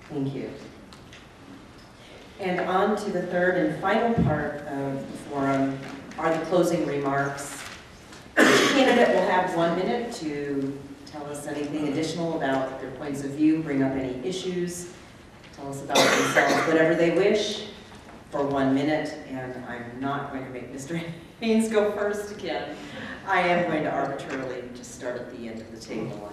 Thank you. And on to the third and final part of the forum are the closing remarks. Each candidate will have 1 minute to tell us anything additional about their points of view, bring up any issues, tell us about themselves, whatever they wish, for 1 minute. And I'm not going to make Mr. Haynes go first again. I am going to arbitrarily just start at the end of the table.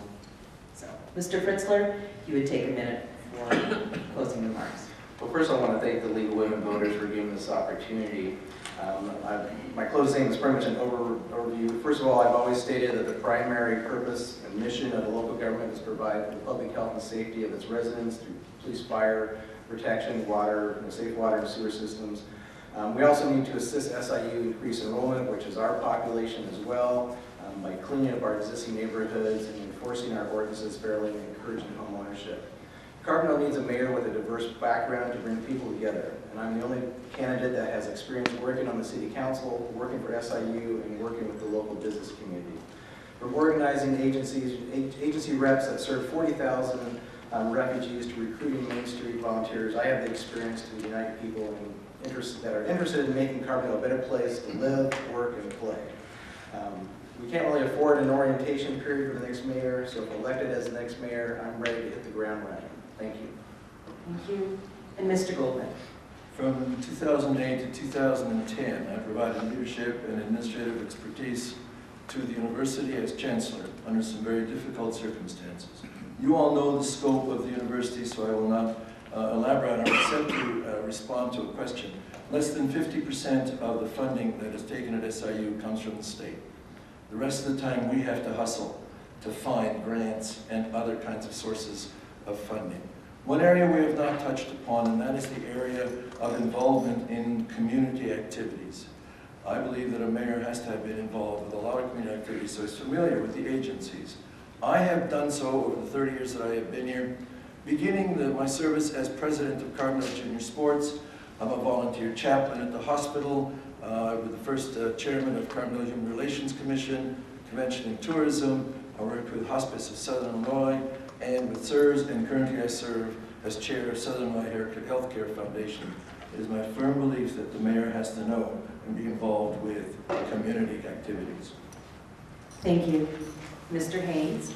So, Mr. Fritzler, you would take a minute for closing remarks. Well, first I want to thank the League of Women Voters for giving this opportunity. My closing is pretty much an overview. First of all, I've always stated that the primary purpose and mission of the local government is to provide for the public health and safety of its residents through police, fire, protection, water, safe water and sewer systems. We also need to assist SIU increase enrollment, which is our population as well, by cleaning up our existing neighborhoods and enforcing our ordinances fairly and encouraging home ownership. Carbondale needs a mayor with a diverse background to bring people together, and I'm the only candidate that has experience working on the city council, working for SIU, and working with the local business community. From organizing agency reps that serve 40,000 refugees to recruiting Main Street volunteers, I have the experience to unite people that are interested in making Carbondale a better place to live, work, and play. We can't really afford an orientation period for the next mayor, so if elected as the next mayor, I'm ready to hit the ground running. Thank you. Thank you. And Mr. Goldman. From 2008 to 2010, I provided leadership and administrative expertise to the university as chancellor under some very difficult circumstances. You all know the scope of the university, so I will not elaborate on it except to respond to a question. Less than 50% of the funding that is taken at SIU comes from the state. The rest of the time we have to hustle to find grants and other kinds of sources of funding. One area we have not touched upon, and that is the area of involvement in community activities. I believe that a mayor has to have been involved with a lot of community activities, so he's familiar with the agencies. I have done so over the 30 years that I have been here. Beginning my service as president of Carbondale Junior Sports, I'm a volunteer chaplain at the hospital. I was the first chairman of Carbondale Human Relations Commission, Convention and Tourism. I worked with Hospice of Southern Illinois and with CSRS, and currently I serve as chair of Southern Illinois Healthcare Foundation. It is my firm belief that the mayor has to know and be involved with community activities. Thank you. Mr. Haynes.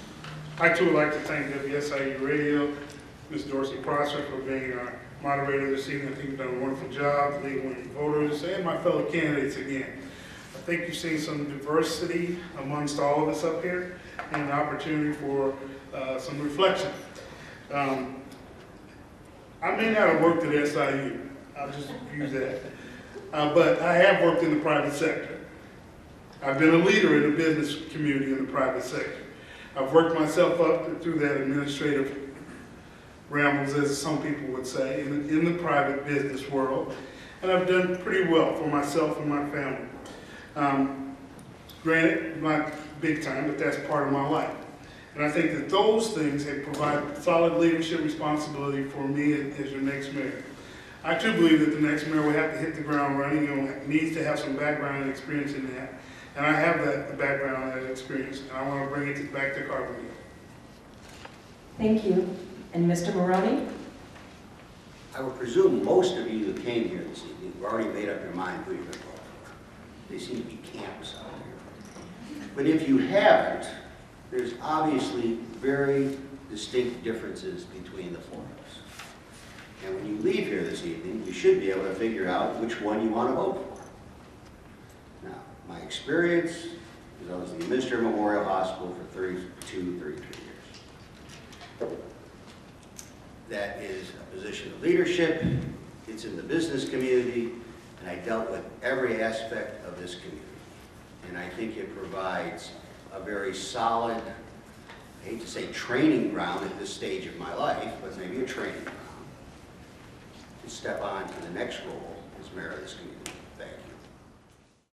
I too would like to thank WSIU Radio, Ms. Dorsey Prosser for being our moderator this evening. I think you've done a wonderful job, the League of Women Voters, and my fellow candidates again. I think you've seen some diversity amongst all of us up here and an opportunity for some reflection. I may not have worked at SIU, I'll just use that, but I have worked in the private sector. I've been a leader in the business community in the private sector. I've worked myself up through that administrative rambles, as some people would say, in the private business world, and I've done pretty well for myself and my family. Granted, not big time, but that's part of my life. And I think that those things have provided solid leadership responsibility for me as your next mayor. I too believe that the next mayor will have to hit the ground running, needs to have some background and experience in that. And I have that background and that experience, and I want to bring it back to Carbondale. Thank you. And Mr. Mulroney? I would presume most of you that came here this evening have already made up your mind who you're going to vote for. They seem to be camps out here. But if you haven't, there's obviously very distinct differences between the four of us. And when you leave here this evening, you should be able to figure out which one you want to vote for. Now, my experience is I was the administrator of Memorial Hospital for 33 years. That is a position of leadership, it's in the business community, and I dealt with every aspect of this community. And I think it provides a very solid, I hate to say training ground at this stage of my life, but maybe a training ground to step on to the next role as mayor of this community.